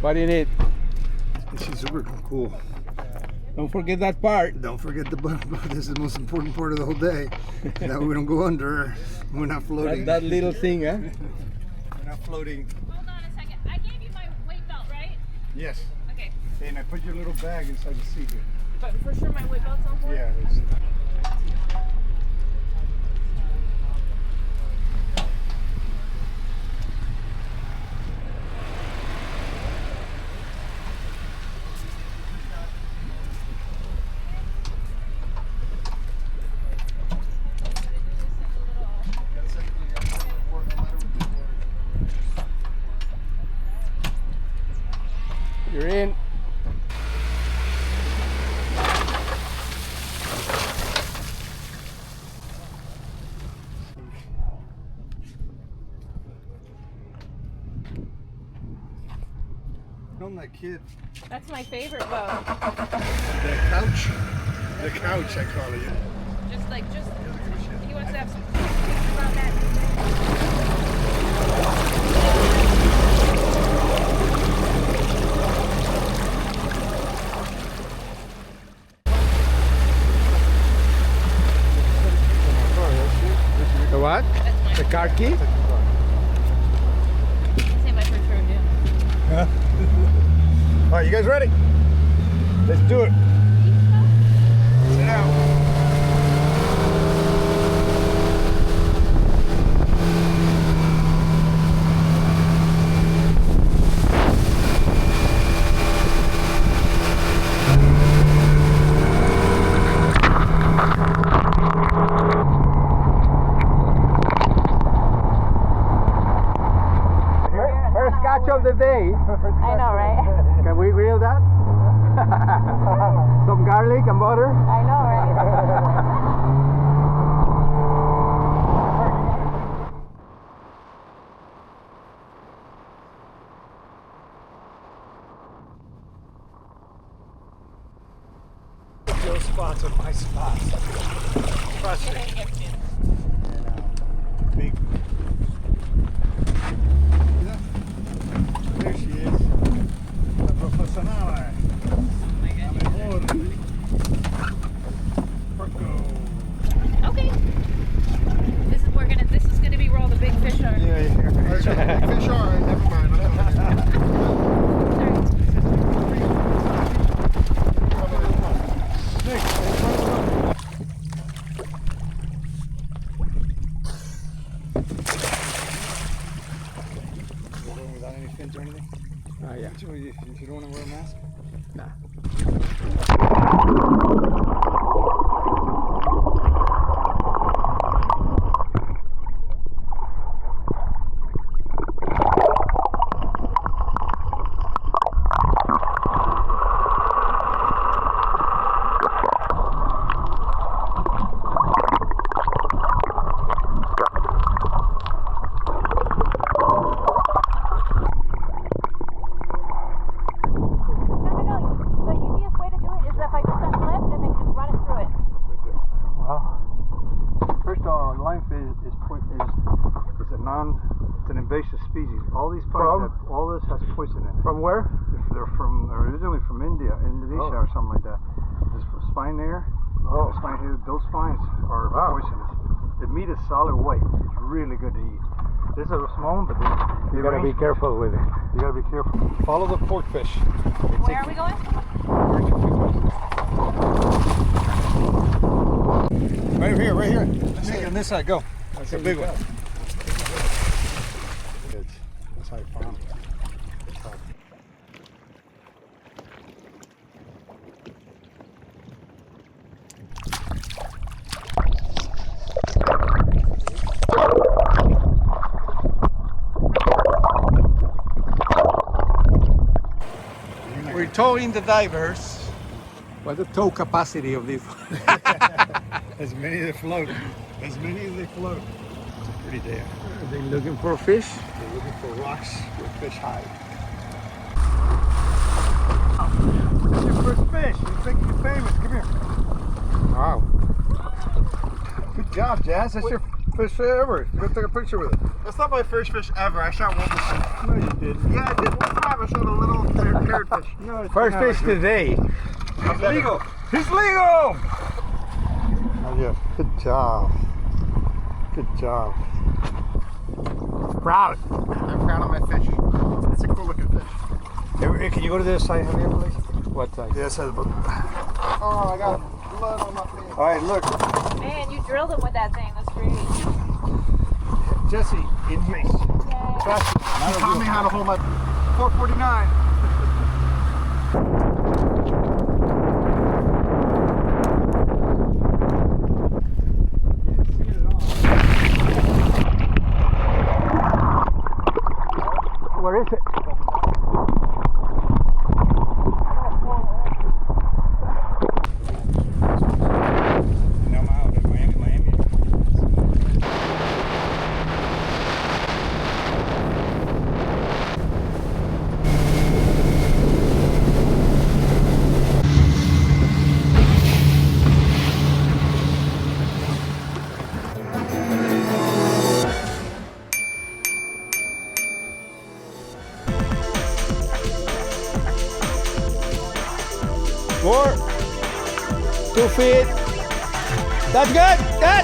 What do you need? She's super cool. Don't forget that part. Don't forget the boat. This is the most important part of the whole day. That we don't go under. We're not floating. That little thing, huh? We're not floating. Hold on a second. I gave you my weight belt, right? Yes. Okay. And I put your little bag inside the seat here. But for sure my weight belt's on board? Yeah. You're in. Film that kid. That's my favorite boat. The couch. The couch, I call it. Just, he wants to have some pictures about that. The what? The car key? Say my preferred view. All right, you guys ready? Let's do it. Sit down. Of the day. I know, right? Can we grill that? Some garlic and butter? I know, right? Those spots are my spots. Trust me. Big. There she is. La professional. Okay. This is gonna be where all the big fish are. Yeah. Fish are. Never mind. Without any fins or anything? Yeah. You don't want to wear a mask? Nah. Species. All these parts, all this has poison in it. From where? They're originally from Indonesia or something like that. This spine there, the spine here, those spines are poisonous. The meat is solid white. It's really good to eat. This is a small one, but you gotta be careful with it. You gotta be careful. Follow the pork fish. Where are we going? Right here, right here. On this side, go. That's a big one. That's how I found it. We're towing the divers. What's the tow capacity of this? As many as they float. As many as they float. It's a pretty day. Are they looking for fish? They're looking for rocks where fish hide. That's your first fish. It's making you famous. Come here. Wow. Good job, Jazz. That's your fish ever. You gotta take a picture with it. That's not my first fish ever. I shot one before. No, you didn't. Yeah, I did one time. I shot a little parrotfish. No, it's First not fish good. today. He's legal. He's legal! Oh, yeah. Good job. Good job. Proud. I'm proud of my fish. It's a cool looking fish. Hey, can you go to this side, Javier, please? What size? Yeah, side of the boat. Oh, I got blood on my face. All right, look. Man, you drilled him with that thing. That's great. Jesse, in here. Trust me. He taught me how to hold my 449. Where is it? Now I'm out in Miami. More. 2 feet. That's good. That.